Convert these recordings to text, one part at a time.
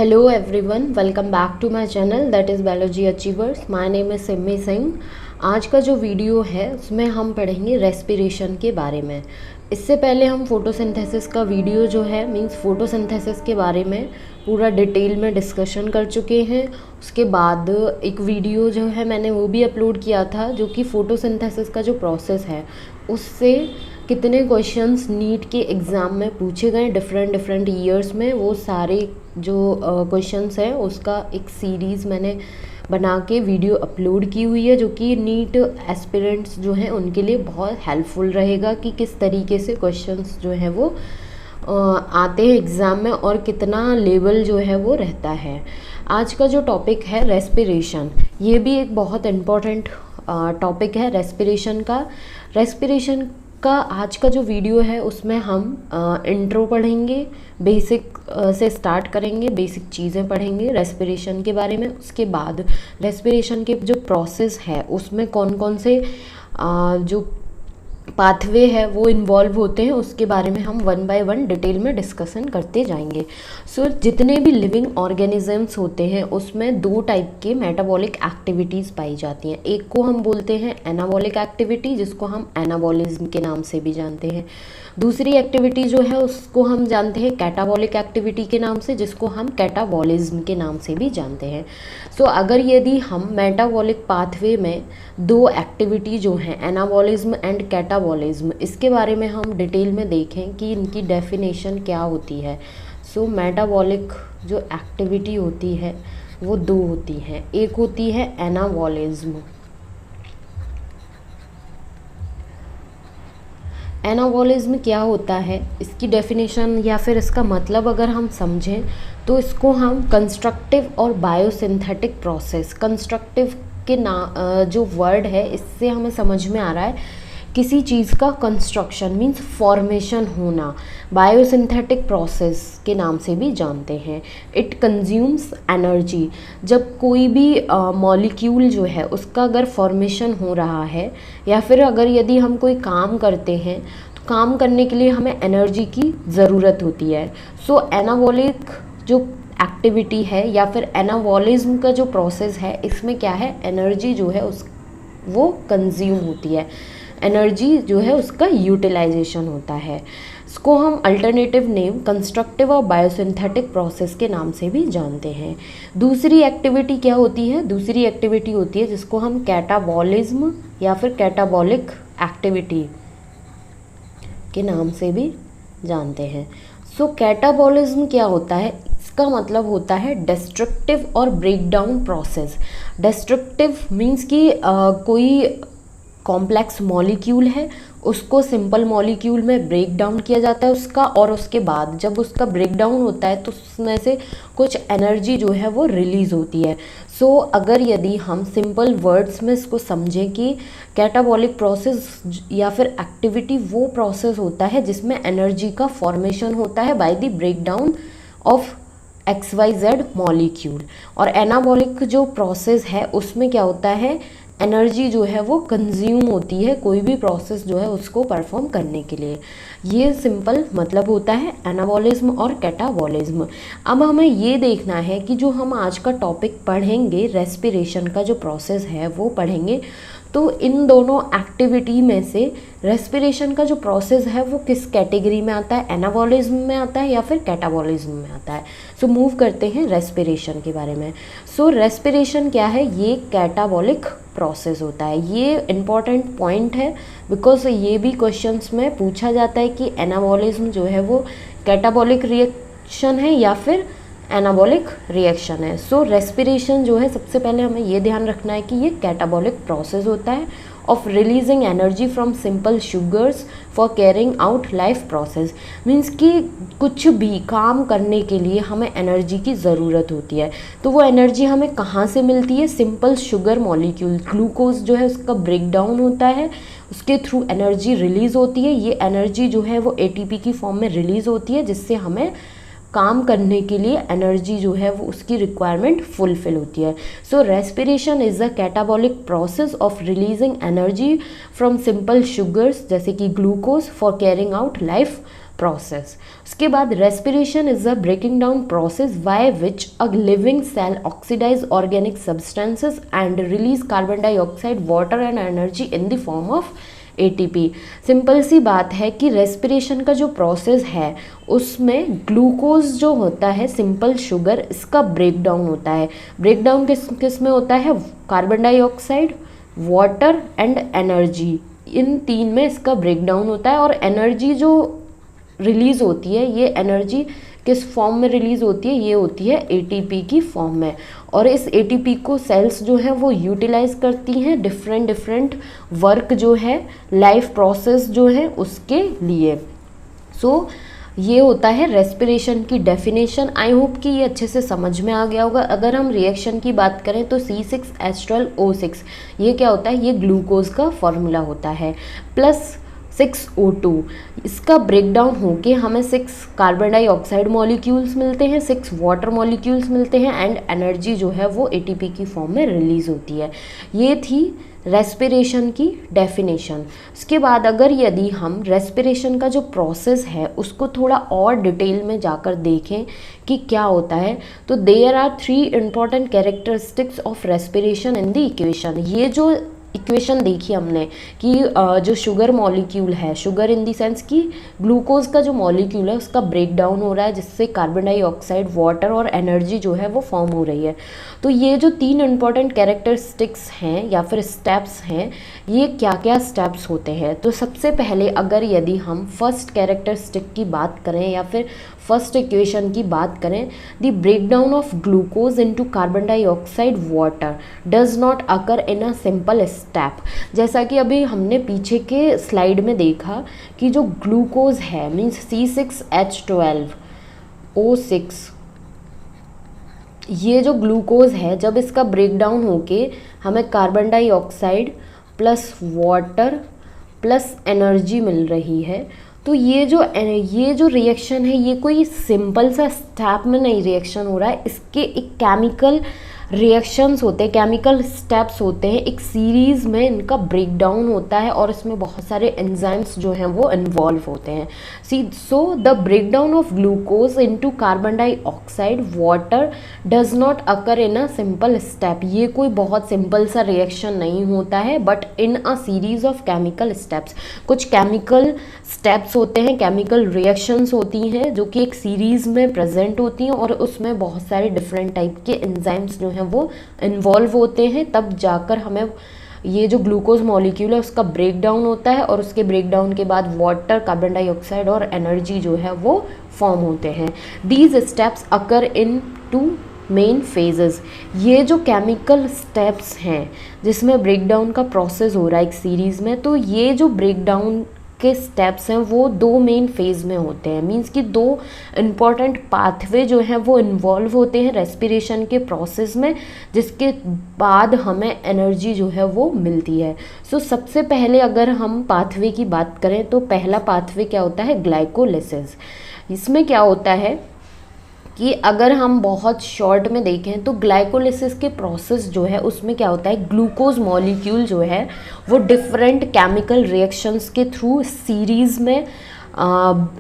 Hello everyone, welcome back to my channel that is Biology Achievers. My name is Simmi Singh. आज का जो video है उसमें हम पढ़ेंगे रेस्पिरेशन के बारे में। इससे पहले हम फोटोसिंथेसिस का वीडियो जो है मींस फोटोसिंथेसिस के बारे में पूरा डिटेल में डिस्कशन कर चुके हैं। उसके बाद एक वीडियो जो है मैंने वो भी अपलोड किया था जो कि फ़ोटोसिंथेसिस का जो प्रोसेस है उससे कितने क्वेश्चंस नीट के एग्ज़ाम में पूछे गए डिफरेंट ईयर्स में, वो सारे जो क्वेश्चंस हैं उसका एक सीरीज़ मैंने बना के वीडियो अपलोड की हुई है जो कि नीट एस्पिरेंट्स जो हैं उनके लिए बहुत हेल्पफुल रहेगा कि किस तरीके से क्वेश्चंस जो है वो आते हैं एग्ज़ाम में और कितना लेवल जो है वो रहता है। आज का जो टॉपिक है रेस्पिरेशन, ये भी एक बहुत इम्पॉर्टेंट टॉपिक है रेस्पिरेशन का आज का जो वीडियो है उसमें हम इंट्रो पढ़ेंगे, बेसिक से स्टार्ट करेंगे, बेसिक चीज़ें पढ़ेंगे रेस्पिरेशन के बारे में। उसके बाद रेस्पिरेशन के जो प्रोसेस है उसमें कौन कौन से जो पाथवे है वो इन्वॉल्व होते हैं उसके बारे में हम वन बाय वन डिटेल में डिस्कशन करते जाएंगे। जितने भी लिविंग ऑर्गेनिजम्स होते हैं उसमें दो टाइप के मेटाबॉलिक एक्टिविटीज़ पाई जाती हैं। एक को हम बोलते हैं एनाबॉलिक एक्टिविटी जिसको हम एनाबॉलिज्म के नाम से भी जानते हैं। दूसरी एक्टिविटी जो है उसको हम जानते हैं कैटाबॉलिक एक्टिविटी के नाम से, जिसको हम कैटाबॉलिज्म के नाम से भी जानते हैं। अगर यदि हम मेटाबॉलिक पाथवे में दो एक्टिविटी जो हैं एनाबॉलिज्म एंड कैटाबॉलिज्म, इसके बारे में हम डिटेल में देखें कि इनकी डेफिनेशन क्या होती है। मेटाबॉलिक जो एक्टिविटी होती है वो दो होती हैं, एक होती है एनाबॉलिज्म। एनाबॉलिज्म क्या होता है, इसकी डेफिनेशन या फिर इसका मतलब अगर हम समझें तो इसको हम कंस्ट्रक्टिव और बायोसिंथेटिक प्रोसेस, कंस्ट्रक्टिव के जो वर्ड है इससे हमें समझ में आ रहा है किसी चीज़ का कंस्ट्रक्शन मींस फॉर्मेशन होना। बायोसिंथेटिक प्रोसेस के नाम से भी जानते हैं। इट कंज्यूम्स एनर्जी, जब कोई भी मॉलिक्यूल जो है उसका अगर फॉर्मेशन हो रहा है या फिर अगर यदि हम कोई काम करते हैं तो काम करने के लिए हमें एनर्जी की ज़रूरत होती है। एनाबॉलिक जो एक्टिविटी है या फिर एनाबॉलिज्म का जो प्रोसेस है इसमें क्या है, एनर्जी जो है वो कंज्यूम होती है, एनर्जी जो है उसका यूटिलाइजेशन होता है। इसको हम अल्टरनेटिव नेम कंस्ट्रक्टिव और बायोसिंथेटिक प्रोसेस के नाम से भी जानते हैं। दूसरी एक्टिविटी क्या होती है, दूसरी एक्टिविटी होती है जिसको हम कैटाबॉलिज्म या फिर कैटाबॉलिक एक्टिविटी के नाम से भी जानते हैं। कैटाबॉलिज्म क्या होता है, इसका मतलब होता है डिस्ट्रक्टिव और ब्रेकडाउन प्रोसेस। डिस्ट्रक्टिव मीन्स कि कोई कॉम्प्लेक्स मॉलिक्यूल है उसको सिंपल मॉलिक्यूल में ब्रेक डाउन किया जाता है उसका, और उसके बाद जब उसका ब्रेक डाउन होता है तो उसमें से कुछ एनर्जी जो है वो रिलीज़ होती है। अगर यदि हम सिंपल वर्ड्स में इसको समझें कि कैटाबॉलिक प्रोसेस या फिर एक्टिविटी वो प्रोसेस होता है जिसमें एनर्जी का फॉर्मेशन होता है by the break down of XYZ molecule, और एनाबॉलिक जो प्रोसेस है उसमें क्या होता है, एनर्जी जो है वो कंज्यूम होती है कोई भी प्रोसेस जो है उसको परफॉर्म करने के लिए। ये सिंपल मतलब होता है एनाबॉलिज्म और कैटाबॉलिज्म। अब हमें ये देखना है कि जो हम आज का टॉपिक पढ़ेंगे रेस्पिरेशन का जो प्रोसेस है वो पढ़ेंगे, तो इन दोनों एक्टिविटी में से रेस्पिरेशन का जो प्रोसेस है वो किस कैटेगरी में आता है, एनाबॉलिज्म में आता है या फिर कैटाबॉलिज्म में आता है। मूव करते हैं रेस्पिरेशन के बारे में। रेस्पिरेशन क्या है, ये कैटाबॉलिक प्रोसेस होता है। ये इम्पॉर्टेंट पॉइंट है बिकॉज ये भी क्वेश्चंस में पूछा जाता है कि एनाबॉलिज्म जो है वो कैटाबॉलिक रिएक्शन है या फिर एनाबॉलिक रिएक्शन है। रेस्पिरेशन जो है सबसे पहले हमें ये ध्यान रखना है कि ये कैटाबॉलिक प्रोसेस होता है of releasing energy from simple sugars for carrying out life process. Means कि कुछ भी काम करने के लिए हमें एनर्जी की ज़रूरत होती है, तो वो एनर्जी हमें कहाँ से मिलती है, सिंपल शुगर मॉलिक्यूल ग्लूकोज जो है उसका ब्रेक डाउन होता है, उसके थ्रू एनर्जी रिलीज़ होती है। ये एनर्जी जो है वो ATP की फॉर्म में रिलीज़ होती है जिससे हमें काम करने के लिए एनर्जी जो है वो उसकी रिक्वायरमेंट फुलफिल होती है। Respiration is a catabolic process of releasing energy from simple sugars जैसे कि glucose for carrying out life process. उसके बाद respiration is a breaking down process by which a living cell oxidise organic substances and release carbon dioxide water and energy in the form of ATP. Simple सी बात है कि respiration का जो process है उसमें ग्लूकोज जो होता है, सिंपल शुगर, इसका ब्रेक डाउन होता है। ब्रेक डाउन किस में होता है? Carbon dioxide, water and energy, इन तीन में इसका ब्रेक डाउन होता है। और एनर्जी जो रिलीज़ होती है, ये एनर्जी किस फॉर्म में रिलीज़ होती है? ये होती है एटीपी की फॉर्म में। और इस एटीपी को सेल्स जो है वो यूटिलाइज करती हैं डिफरेंट वर्क जो है, लाइफ प्रोसेस जो है उसके लिए। सो ये होता है रेस्पिरेशन की डेफिनेशन। आई होप कि ये अच्छे से समझ में आ गया होगा। अगर हम रिएक्शन की बात करें तो C6H12O6 ये क्या होता है? ये ग्लूकोज का फॉर्मूला होता है, प्लस 6O2। इसका ब्रेक डाउन होके हमें 6 कार्बन डाइऑक्साइड मॉलिक्यूल्स मिलते हैं, 6 वाटर मॉलिक्यूल्स मिलते हैं एंड एनर्जी जो है वो एटीपी की फॉर्म में रिलीज़ होती है। ये थी रेस्पिरेशन की डेफिनेशन। उसके बाद अगर यदि हम रेस्पिरेशन का जो प्रोसेस है उसको थोड़ा और डिटेल में जाकर देखें कि क्या होता है, तो there are 3 important characteristics of respiration in the equation. ये जो इक्वेशन देखी हमने कि जो शुगर मॉलिक्यूल है, शुगर इन दी सेंस कि ग्लूकोज का जो मॉलिक्यूल है उसका ब्रेक डाउन हो रहा है, जिससे कार्बन डाइऑक्साइड, वाटर और एनर्जी जो है वो फॉर्म हो रही है। तो ये जो 3 इम्पॉर्टेंट कैरेक्टरिस्टिक्स हैं या फिर स्टेप्स हैं, ये क्या क्या स्टेप्स होते हैं? तो सबसे पहले अगर यदि हम फर्स्ट कैरेक्टरिस्टिक की बात करें या फिर फर्स्ट इक्वेशन की बात करें, the breakdown of glucose into carbon dioxide water does not occur in a simple step. जैसा कि अभी हमने पीछे के स्लाइड में देखा कि जो ग्लूकोज है मीन्स C6H12O6, ये जो ग्लूकोज है जब इसका ब्रेकडाउन होके हमें carbon dioxide plus water plus energy मिल रही है, तो ये जो रिएक्शन है ये कोई सिंपल सा स्टेप में नहीं रिएक्शन हो रहा है। इसके एक केमिकल रिएक्शंस होते हैं, केमिकल स्टेप्स होते हैं, एक सीरीज़ में इनका ब्रेक डाउन होता है और इसमें बहुत सारे एंजाइम्स जो हैं वो इन्वॉल्व होते हैं। So the break down of glucose into carbon dioxide water does not occur in a simple step. ये कोई बहुत सिंपल सा रिएक्शन नहीं होता है, but in a series of chemical steps. कुछ केमिकल स्टेप्स होते हैं, केमिकल रिएक्शंस होती हैं जो कि एक सीरीज़ में प्रेजेंट होती हैं और उसमें बहुत सारे डिफरेंट टाइप के एंजाइम्स जो हैं वो इन्वॉल्व होते हैं, तब जाकर हमें ये जो ग्लूकोज मॉलिक्यूल है उसका ब्रेक डाउन होता है और उसके ब्रेक डाउन के बाद वाटर, कार्बन डाइऑक्साइड और एनर्जी जो है वो फॉर्म होते हैं। These steps occur in 2 main phases. ये जो केमिकल स्टेप्स हैं जिसमें ब्रेक डाउन का प्रोसेस हो रहा है एक सीरीज़ में, तो ये जो ब्रेक डाउन के स्टेप्स हैं वो 2 मेन फेज़ में होते हैं। मींस कि 2 इम्पॉर्टेंट पाथवे जो हैं वो इन्वॉल्व होते हैं रेस्पिरेशन के प्रोसेस में, जिसके बाद हमें एनर्जी जो है वो मिलती है। सो सबसे पहले अगर हम पाथवे की बात करें तो पहला पाथवे क्या होता है? ग्लाइकोलिसिस। इसमें क्या होता है कि अगर हम बहुत शॉर्ट में देखें तो ग्लाइकोलिसिस के प्रोसेस जो है उसमें क्या होता है, ग्लूकोज मॉलिक्यूल जो है वो डिफरेंट केमिकल रिएक्शंस के थ्रू सीरीज़ में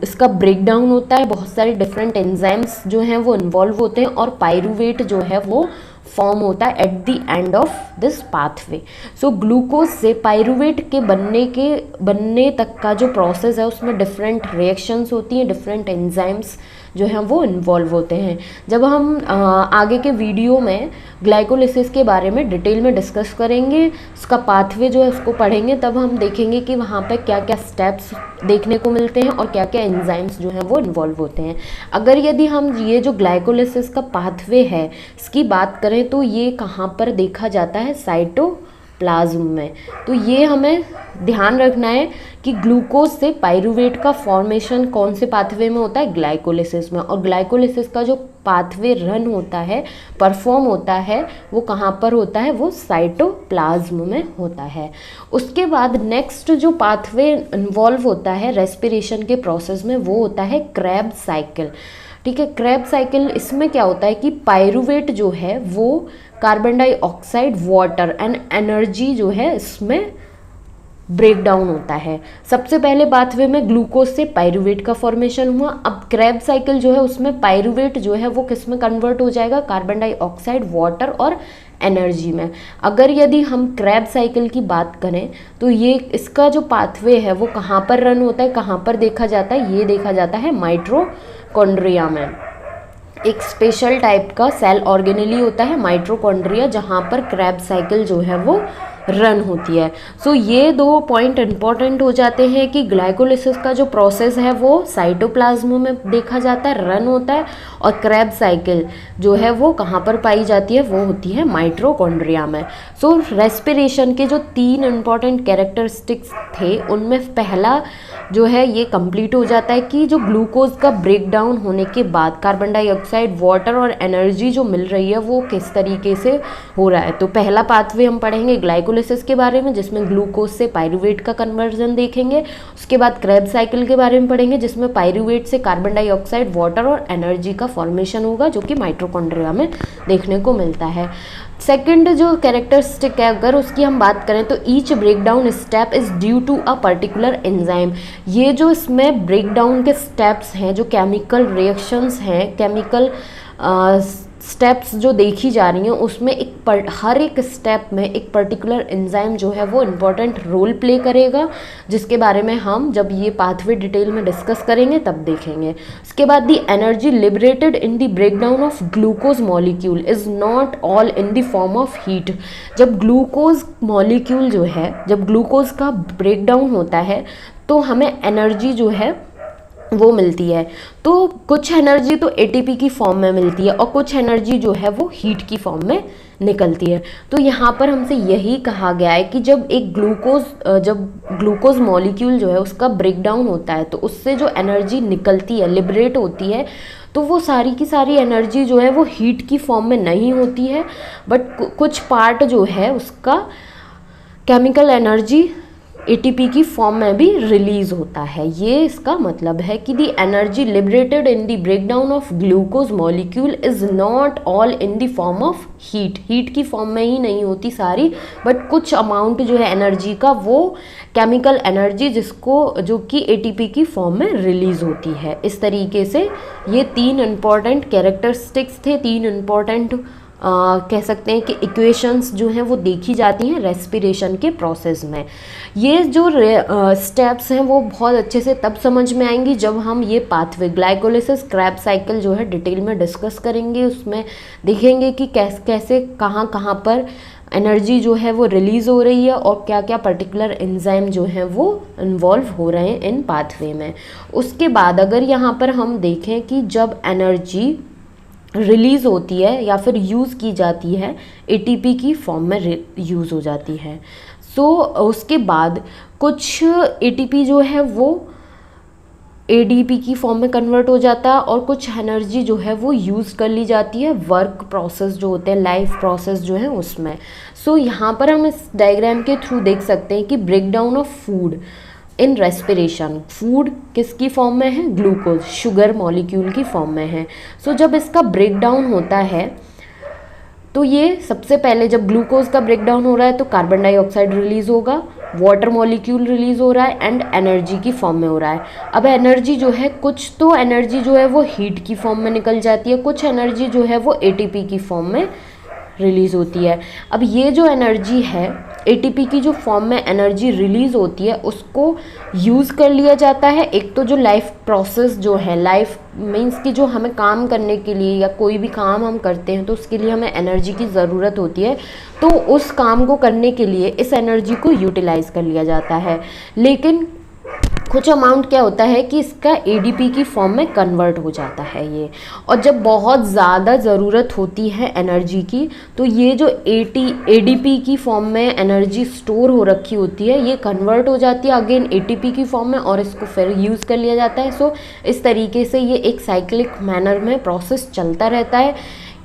इसका ब्रेक डाउन होता है। बहुत सारे डिफरेंट एंजाइम्स जो हैं वो इन्वॉल्व होते हैं और पायरूवेट जो है वो फॉर्म होता है at the end of this pathway. So glucose से पायरूवेट के बनने तक का जो प्रोसेस है उसमें डिफरेंट रिएक्शंस होती हैं, डिफरेंट एंजाइम्स जो हैं वो इन्वॉल्व होते हैं। जब हम आगे के वीडियो में ग्लाइकोलिसिस के बारे में डिटेल में डिस्कस करेंगे, उसका पाथवे जो है उसको पढ़ेंगे, तब हम देखेंगे कि वहाँ पे क्या क्या स्टेप्स देखने को मिलते हैं और क्या क्या एंजाइम्स जो हैं वो इन्वॉल्व होते हैं। अगर यदि हम ये जो ग्लाइकोलिसिस का पाथवे है इसकी बात करें तो ये कहाँ पर देखा जाता है? साइटोप्लाज्म में। तो ये हमें ध्यान रखना है कि ग्लूकोज से पायरूवेट का फॉर्मेशन कौन से पाथवे में होता है? ग्लाइकोलिसिस में। और ग्लाइकोलिसिस का जो पाथवे रन होता है, परफॉर्म होता है, वो कहाँ पर होता है? वो साइटोप्लाज्म में होता है। उसके बाद नेक्स्ट जो पाथवे इन्वॉल्व होता है रेस्पिरेशन के प्रोसेस में वो होता है क्रेब साइकिल। ठीक है, क्रेब साइकिल इसमें क्या होता है कि पायरूवेट जो है वो carbon dioxide, water and energy जो है इसमें ब्रेक डाउन होता है। सबसे पहले पाथवे में ग्लूकोज से पायरूवेट का फॉर्मेशन हुआ। अब क्रेब्स साइकिल जो है उसमें पायरूवेट जो है वो किस में कन्वर्ट हो जाएगा, कार्बन डाइऑक्साइड, वाटर और एनर्जी में। अगर यदि हम क्रैब साइकिल की बात करें तो ये इसका जो पाथवे है वो कहाँ पर रन होता है, कहाँ पर देखा जाता है, ये देखा जाता है माइटोकॉन्ड्रिया में। एक स्पेशल टाइप का सेल ऑर्गेनेली होता है माइटोकॉन्ड्रिया, जहाँ पर क्रैब साइकिल जो है वो रन होती है। सो ये दो पॉइंट इंपॉर्टेंट हो जाते हैं कि ग्लाइकोलिसिस का जो प्रोसेस है वो साइटोप्लाज्म में देखा जाता है, रन होता है, और क्रैब साइकिल जो है वो कहाँ पर पाई जाती है, वो होती है माइटोकॉन्ड्रिया में। सो रेस्पिरेशन के जो 3 इंपॉर्टेंट कैरेक्टरिस्टिक्स थे उनमें पहला जो है ये कंप्लीट हो जाता है कि जो ग्लूकोज का ब्रेक डाउन होने के बाद कार्बन डाइऑक्साइड, वाटर और एनर्जी जो मिल रही है वो किस तरीके से हो रहा है। तो पहला पाथवे हम पढ़ेंगे ग्लाइकोलिसिस के बारे में, जिसमें ग्लूकोज से पायरूवेट का कन्वर्जन देखेंगे। उसके बाद क्रेब साइकिल के बारे में पढ़ेंगे, जिसमें पायरूवेट से कार्बन डाइऑक्साइड, वाटर और एनर्जी का फॉर्मेशन होगा, जो कि माइटोकॉन्ड्रिया में देखने को मिलता है। सेकंड जो कैरेक्टरिस्टिक है अगर उसकी हम बात करें तो each breakdown step is due to a particular enzyme. ये जो इसमें ब्रेकडाउन के स्टेप्स हैं, जो केमिकल रिएक्शंस हैं, केमिकल स्टेप्स जो देखी जा रही हैं, उसमें हर एक स्टेप में एक पर्टिकुलर एंजाइम जो है वो इम्पॉर्टेंट रोल प्ले करेगा, जिसके बारे में हम जब ये पाथवे डिटेल में डिस्कस करेंगे तब देखेंगे। उसके बाद दी energy liberated in the breakdown of glucose molecule is not all in the form of heat. जब ग्लूकोज मॉलिक्यूल जो है, जब ग्लूकोज का ब्रेकडाउन होता है तो हमें एनर्जी जो है वो मिलती है। तो कुछ एनर्जी तो एटीपी की फॉर्म में मिलती है और कुछ एनर्जी जो है वो हीट की फॉर्म में निकलती है। तो यहाँ पर हमसे यही कहा गया है कि जब ग्लूकोज मॉलिक्यूल जो है उसका ब्रेकडाउन होता है तो उससे जो एनर्जी निकलती है, लिबरेट होती है, तो वो सारी की सारी एनर्जी जो है वो हीट की फॉर्म में नहीं होती है, बट कुछ पार्ट जो है उसका केमिकल एनर्जी एटीपी की फॉर्म में भी रिलीज होता है। ये इसका मतलब है कि the energy liberated in the breakdown of glucose molecule is not all in the form of heat की फॉर्म में ही नहीं होती सारी, बट कुछ अमाउंट जो है एनर्जी का वो केमिकल एनर्जी जो कि एटीपी की फॉर्म में रिलीज होती है। इस तरीके से ये 3 इंपॉर्टेंट कैरेक्टरिस्टिक्स थे, 3 इंपॉर्टेंट कह सकते हैं कि इक्वेशंस जो हैं वो देखी जाती हैं रेस्पिरेशन के प्रोसेस में। ये जो स्टेप्स हैं वो बहुत अच्छे से तब समझ में आएंगी जब हम ये पाथवे ग्लाइकोलिसिस, क्रैब साइकिल जो है डिटेल में डिस्कस करेंगे। उसमें देखेंगे कि कैसे कहाँ पर एनर्जी जो है वो रिलीज़ हो रही है और क्या क्या पर्टिकुलर एंजाइम जो हैं वो इन्वॉल्व हो रहे हैं इन पाथवे में। उसके बाद अगर यहाँ पर हम देखें कि जब एनर्जी रिलीज़ होती है या फिर यूज़ की जाती है, एटीपी की फॉर्म में यूज़ हो जाती है। सो उसके बाद कुछ एटीपी जो है वो एडीपी की फॉर्म में कन्वर्ट हो जाता है और कुछ एनर्जी जो है वो यूज़ कर ली जाती है वर्क प्रोसेस जो होते हैं, लाइफ प्रोसेस जो है उसमें। सो यहाँ पर हम इस डायग्राम के थ्रू देख सकते हैं कि breakdown of food in respiration, food किसकी फॉर्म में है, ग्लूकोज, शुगर मॉलिक्यूल की फॉर्म में है। सो जब इसका ब्रेकडाउन होता है तो ये सबसे पहले जब ग्लूकोज का ब्रेकडाउन हो रहा है तो कार्बन डाइऑक्साइड रिलीज होगा, वाटर मॉलिक्यूल रिलीज हो रहा है एंड एनर्जी की फॉर्म में हो रहा है। अब एनर्जी जो है, कुछ तो एनर्जी जो है वो हीट की फॉर्म में निकल जाती है, कुछ एनर्जी जो है वो एटीपी की फॉर्म में रिलीज़ होती है। अब ये जो एनर्जी है एटीपी की जो फॉर्म में एनर्जी रिलीज़ होती है उसको यूज़ कर लिया जाता है। एक तो जो लाइफ प्रोसेस जो है, लाइफ मीन्स कि जो हमें काम करने के लिए या कोई भी काम हम करते हैं तो उसके लिए हमें एनर्जी की ज़रूरत होती है, तो उस काम को करने के लिए इस एनर्जी को यूटिलाइज़ कर लिया जाता है। लेकिन कुछ अमाउंट क्या होता है कि इसका एडीपी की फॉर्म में कन्वर्ट हो जाता है ये, और जब बहुत ज़्यादा ज़रूरत होती है एनर्जी की तो ये जो एडीपी की फॉर्म में एनर्जी स्टोर हो रखी होती है ये कन्वर्ट हो जाती है अगेन एटीपी की फॉर्म में और इसको फिर यूज़ कर लिया जाता है। सो इस तरीके से ये एक साइक्लिक मैनर में प्रोसेस चलता रहता है।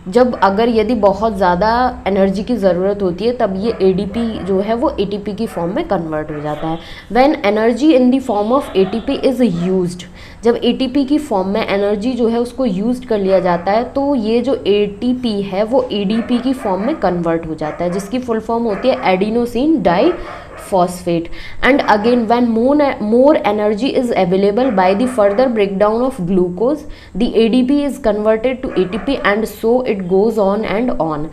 जब अगर यदि बहुत ज़्यादा एनर्जी की ज़रूरत होती है तब ये एडीपी जो है वो एटीपी की फॉर्म में कन्वर्ट हो जाता है। When energy in the form of ATP is used, जब एटीपी की फॉर्म में एनर्जी जो है उसको यूज कर लिया जाता है तो ये जो एटीपी है वो एडीपी की फॉर्म में कन्वर्ट हो जाता है, जिसकी फुल फॉर्म होती है adenosine di phosphate. And again, when more energy is available by the further breakdown of glucose, the ADP is converted to ATP, and so it goes on and on.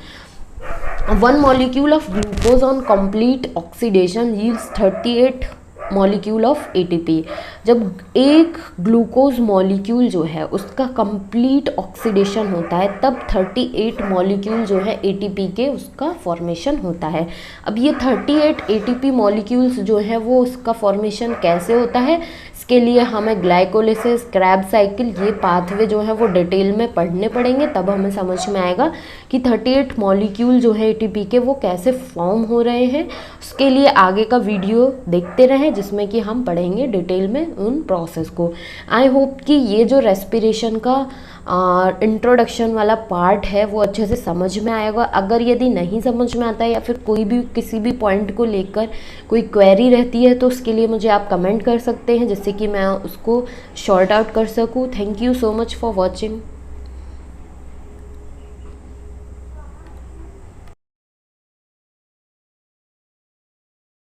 One molecule of glucose on complete oxidation yields 38 molecule of ATP. जब एक glucose molecule जो है उसका complete oxidation होता है तब 38 molecule जो है एटीपी के उसका फॉर्मेशन होता है। अब ये 38 एटीपी मॉलिक्यूल्स जो है वो उसका फॉर्मेशन कैसे होता है, इसके लिए हमें ग्लाइकोलिसिस, क्रैब साइकिल, ये पाथवे जो है वो डिटेल में पढ़ने पड़ेंगे, तब हमें समझ में आएगा कि 38 मॉलिक्यूल जो है एटीपी के वो कैसे फॉर्म हो रहे हैं। उसके लिए आगे का वीडियो देखते रहें जिसमें कि हम पढ़ेंगे डिटेल में उन प्रोसेस को। आई होप कि ये जो रेस्पिरेशन का इंट्रोडक्शन वाला पार्ट है वो अच्छे से समझ में आएगा। अगर यदि नहीं समझ में आता है या फिर कोई भी किसी भी पॉइंट को लेकर कोई क्वेरी रहती है तो उसके लिए मुझे आप कमेंट कर सकते हैं जिससे कि मैं उसको शॉर्ट आउट कर सकूँ। Thank you so much for watching.